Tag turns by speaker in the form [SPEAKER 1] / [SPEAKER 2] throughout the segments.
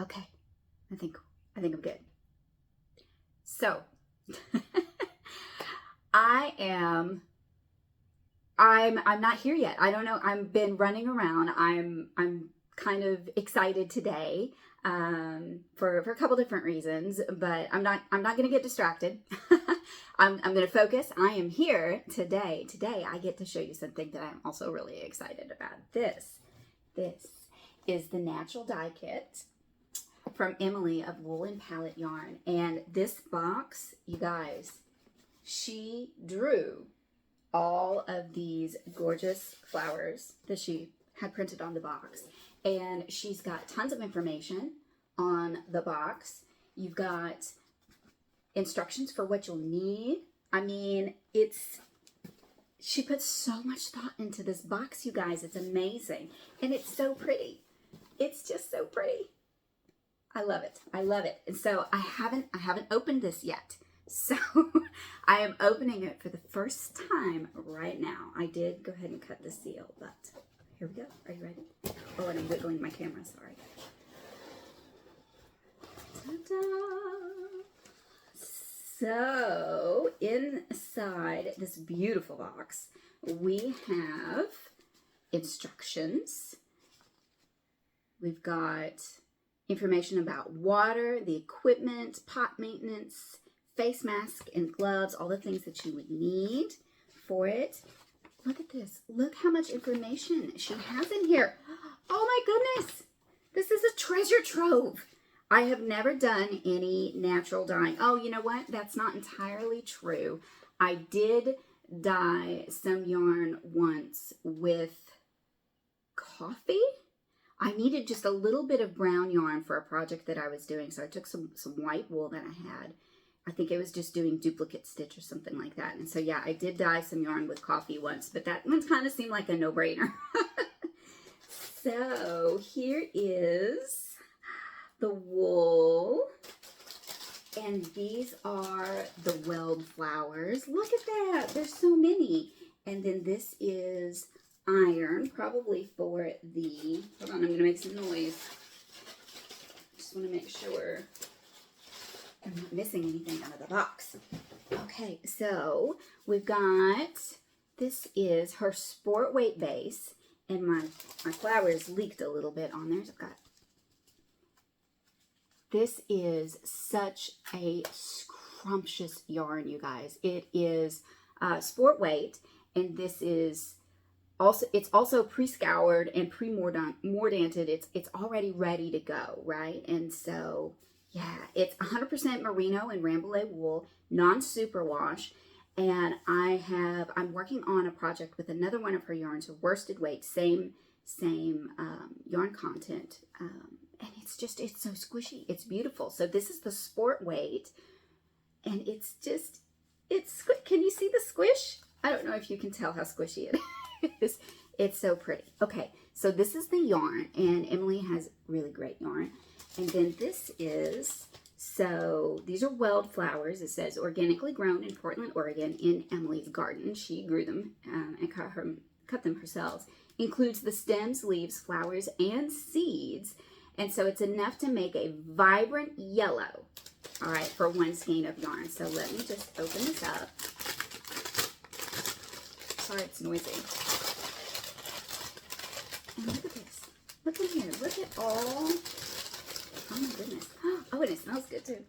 [SPEAKER 1] Okay, I think I'm good. So, I'm not here yet. I don't know. I've been running around. I'm kind of excited today for a couple different reasons, but I'm not going to get distracted. I'm going to focus. I am here today. Today I get to show you something that I'm also really excited about. This is the natural dye kit from Emily of Wool and Palette Yarn, and this box, you guys, she drew all of these gorgeous flowers that she had printed on the box. And she's got tons of information on the box. You've got instructions for what you'll need. I mean, she put so much thought into this box, you guys. It's amazing. And it's so pretty. It's just so pretty. I love it. I love it. And so I haven't opened this yet. So I am opening it for the first time right now. I did go ahead and cut the seal, but here we go. Are you ready? Oh, and I'm wiggling my camera, sorry. Ta-da! So inside this beautiful box, we have instructions. We've got information about water, the equipment, pot maintenance, face mask and gloves, all the things that you would need for it. Look at this. Look how much information she has in here. Oh my goodness. This is a treasure trove. I have never done any natural dyeing. Oh, you know what? That's not entirely true. I did dye some yarn once with coffee. I needed just a little bit of brown yarn for a project that I was doing. So I took some white wool that I had. I think it was just doing duplicate stitch or something like that. And so, yeah, I did dye some yarn with coffee once, but that one kind of seemed like a no-brainer. So here is the wool. And these are the weld flowers. Look at that. There's so many. And then this is iron, probably for the, hold on, I'm going to make some noise. Just want to make sure I'm not missing anything out of the box. Okay, so we've got, this is her sport weight base, and my flowers leaked a little bit on there. So I've got, this is such a scrumptious yarn, you guys. It is sport weight, and this is also, it's also pre-scoured and pre-mordanted. It's already ready to go, right? And so, yeah, it's 100% merino and rambouillet wool, non-superwash. And I'm working on a project with another one of her yarns, a worsted weight, same yarn content. And it's so squishy. It's beautiful. So this is the sport weight. And it's can you see the squish? I don't know if you can tell how squishy it is. It's so pretty. Okay, so this is the yarn, and Emily has really great yarn. And then this is, so these are weld flowers. It says organically grown in Portland, Oregon in Emily's garden. She grew them and cut them herself. Includes the stems, leaves, flowers, and seeds. And so it's enough to make a vibrant yellow, all right, for one skein of yarn. So let me just open this up. Sorry, it's noisy. And look at this. Look in here. Look at all. Oh my goodness. Oh, and it smells good too.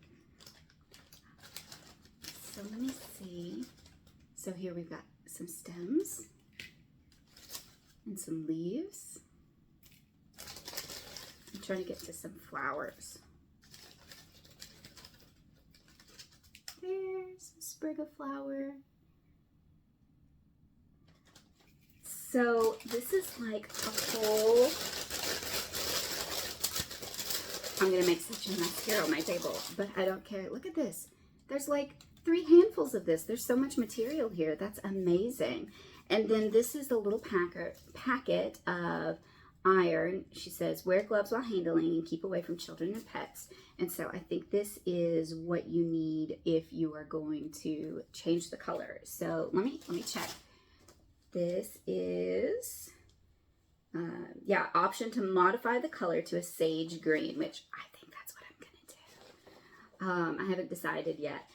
[SPEAKER 1] So let me see. So here we've got some stems and some leaves. I'm trying to get to some flowers. There's a sprig of flower. So this is like a whole, I'm going to make such a mess here on my table, but I don't care. Look at this. There's like 3 handfuls of this. There's so much material here. That's amazing. And then this is the little packet of iron. She says, wear gloves while handling and keep away from children and pets. And so I think this is what you need if you are going to change the color. So let me check. This is, yeah, option to modify the color to a sage green, which I think I haven't decided yet.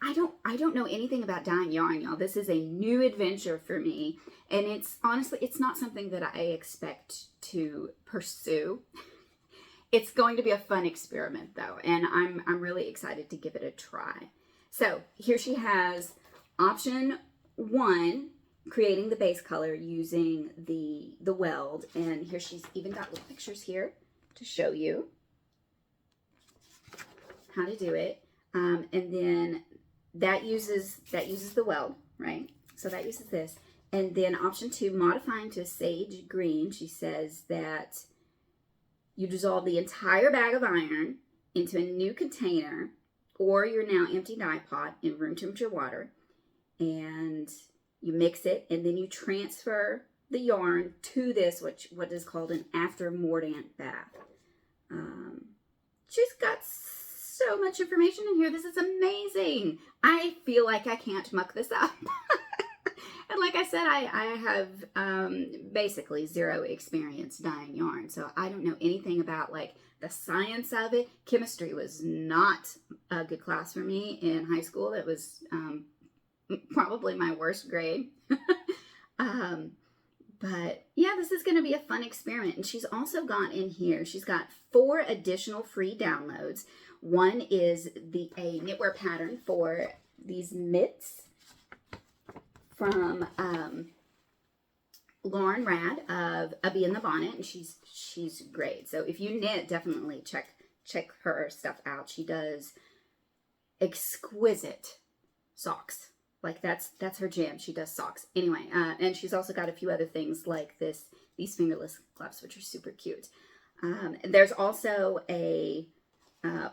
[SPEAKER 1] I don't know anything about dyeing yarn, y'all. This is a new adventure for me, and it's honestly, it's not something that I expect to pursue. It's going to be a fun experiment though, and I'm really excited to give it a try. So here she has option 1, creating the base color using the weld, and here she's even got little pictures here to show you how to do it. And then that uses the weld, right? So that uses this. And then option 2, modifying to a sage green. She says that you dissolve the entire bag of iron into a new container or your now empty dye pot in room temperature water. And you mix it, and then you transfer the yarn to this, what is called an after mordant bath. She's got so much information in here. This is amazing. I feel like I can't muck this up. And like I said, I have basically zero experience dyeing yarn. So I don't know anything about like the science of it. Chemistry was not a good class for me in high school. It was probably my worst grade. But yeah, this is going to be a fun experiment. And she's also got in here, she's got 4 additional free downloads. One is a knitwear pattern for these mitts from Lauren Rad of A Bee in the Bonnet, and she's great. So if you knit, definitely check her stuff out. She does exquisite socks. Like that's her jam. She does socks. Anyway, and she's also got a few other things like these fingerless gloves, which are super cute. There's also a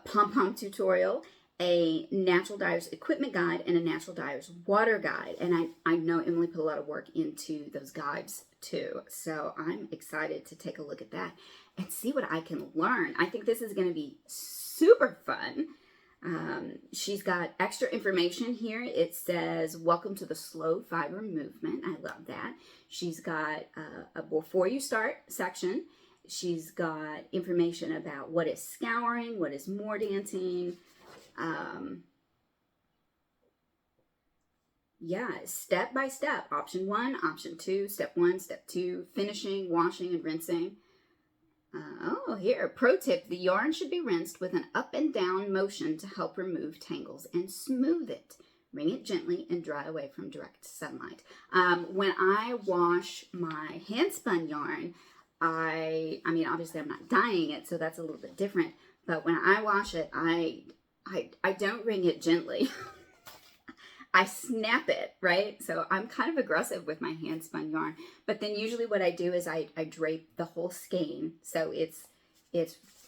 [SPEAKER 1] pom-pom tutorial, a natural dyer's equipment guide, and a natural dyer's water guide. And I know Emily put a lot of work into those guides too. So I'm excited to take a look at that and see what I can learn. I think this is going to be super fun. She's got extra information here. It says, welcome to the slow fiber movement. I love that. She's got a before you start section. She's got information about what is scouring, what is mordanting. Yeah, step by step. Option 1, option 2, step 1, step 2, finishing, washing, and rinsing. Here, pro tip, the yarn should be rinsed with an up and down motion to help remove tangles and smooth it. Wring it gently and dry away from direct sunlight. When I wash my hand spun yarn, I mean, obviously I'm not dyeing it, so that's a little bit different. But when I wash it, I don't wring it gently. I snap it, right? So I'm kind of aggressive with my hand spun yarn. But then usually what I do is I drape the whole skein. So it's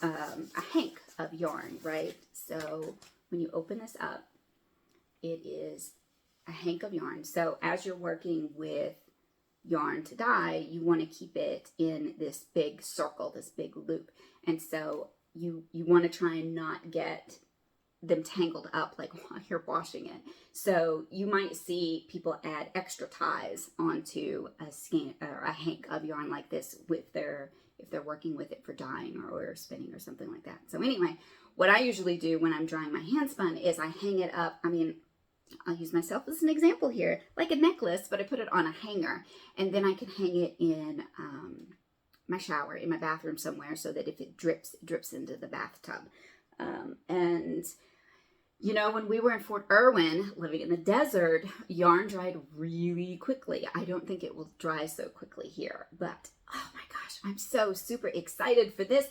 [SPEAKER 1] a hank of yarn, right? So when you open this up, it is a hank of yarn. So as you're working with yarn to dye, you want to keep it in this big circle, this big loop. And so you want to try and not get them tangled up like while you're washing it. So you might see people add extra ties onto a skein or a hank of yarn like this with if they're working with it for dyeing or spinning or something like that. So anyway, what I usually do when I'm drying my hand spun is I hang it up. I mean, I'll use myself as an example here, like a necklace, but I put it on a hanger, and then I can hang it in my shower, in my bathroom somewhere, so that if it drips into the bathtub. And you know, when we were in Fort Irwin, living in the desert, yarn dried really quickly. I don't think it will dry so quickly here, but oh my gosh, I'm so super excited for this.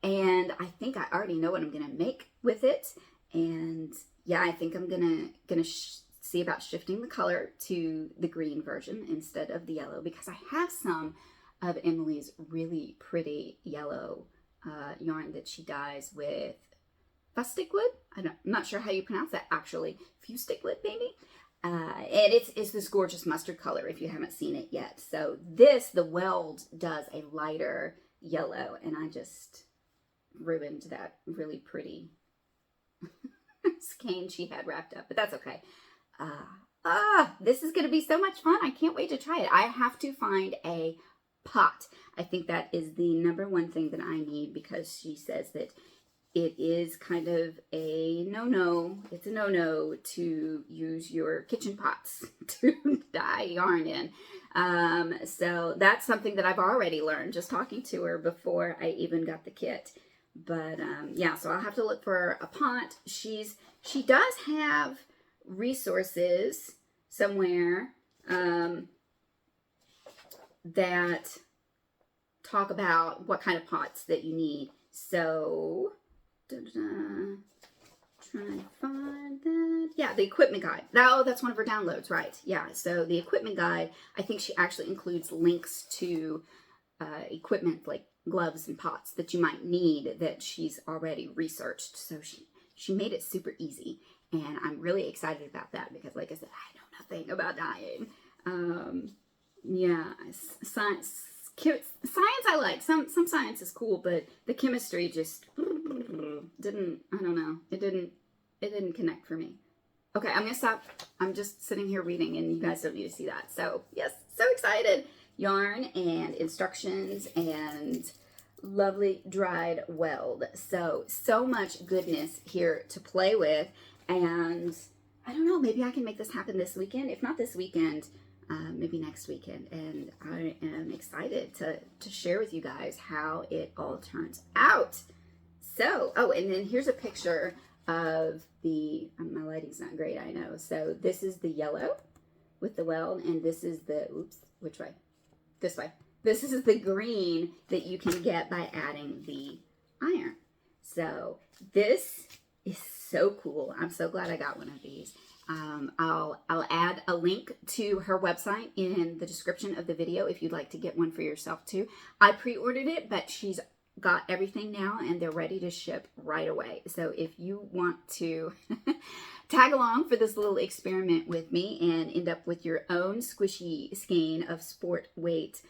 [SPEAKER 1] And I think I already know what I'm going to make with it. And yeah, I think I'm gonna see about shifting the color to the green version instead of the yellow, because I have some of Emily's really pretty yellow yarn that she dyes with fustic wood. I'm not sure how you pronounce that actually. Fustic wood, maybe. And it's this gorgeous mustard color if you haven't seen it yet. So the weld does a lighter yellow, and I just ruined that really pretty skein she had wrapped up, but that's okay. This is going to be so much fun. I can't wait to try it. I have to find a pot. I think that is the #1 thing that I need, because she says that it is kind of a no-no. It's a no-no to use your kitchen pots to dye yarn in. So that's something that I've already learned just talking to her before I even got the kit. But yeah, so I'll have to look for a pot. She does have resources somewhere that talk about what kind of pots that you need. So, trying to find that. Yeah, the equipment guide. Oh, that's one of her downloads, right? Yeah, so the equipment guide, I think she actually includes links to equipment like gloves and pots that you might need that she's already researched. So she made it super easy, and I'm really excited about that because, like I said, I know nothing about dyeing. Yeah, science I like. Some science is cool, but the chemistry just didn't, I don't know. It didn't connect for me. Okay, I'm gonna stop. I'm just sitting here reading and you guys don't need to see that. So yes, so excited. Yarn and instructions and lovely dried weld. So much goodness here to play with, and I don't know, maybe I can make this happen this weekend. If not this weekend, maybe next weekend. And I am excited to share with you guys how it all turns out. So, oh, and then here's a picture of the, my lighting's not great, I know. So this is the yellow with the weld, and this is the, oops, which way? This way. This is the green that you can get by adding the iron. So this is so cool. I'm so glad I got one of these. I'll add a link to her website in the description of the video if you'd like to get one for yourself too. I pre-ordered it, but she's got everything now and they're ready to ship right away. So if you want to tag along for this little experiment with me and end up with your own squishy skein of sport weight,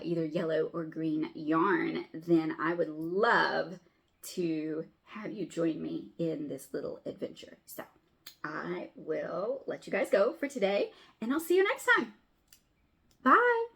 [SPEAKER 1] either yellow or green yarn, then I would love to have you join me in this little adventure. So I will let you guys go for today, and I'll see you next time. Bye.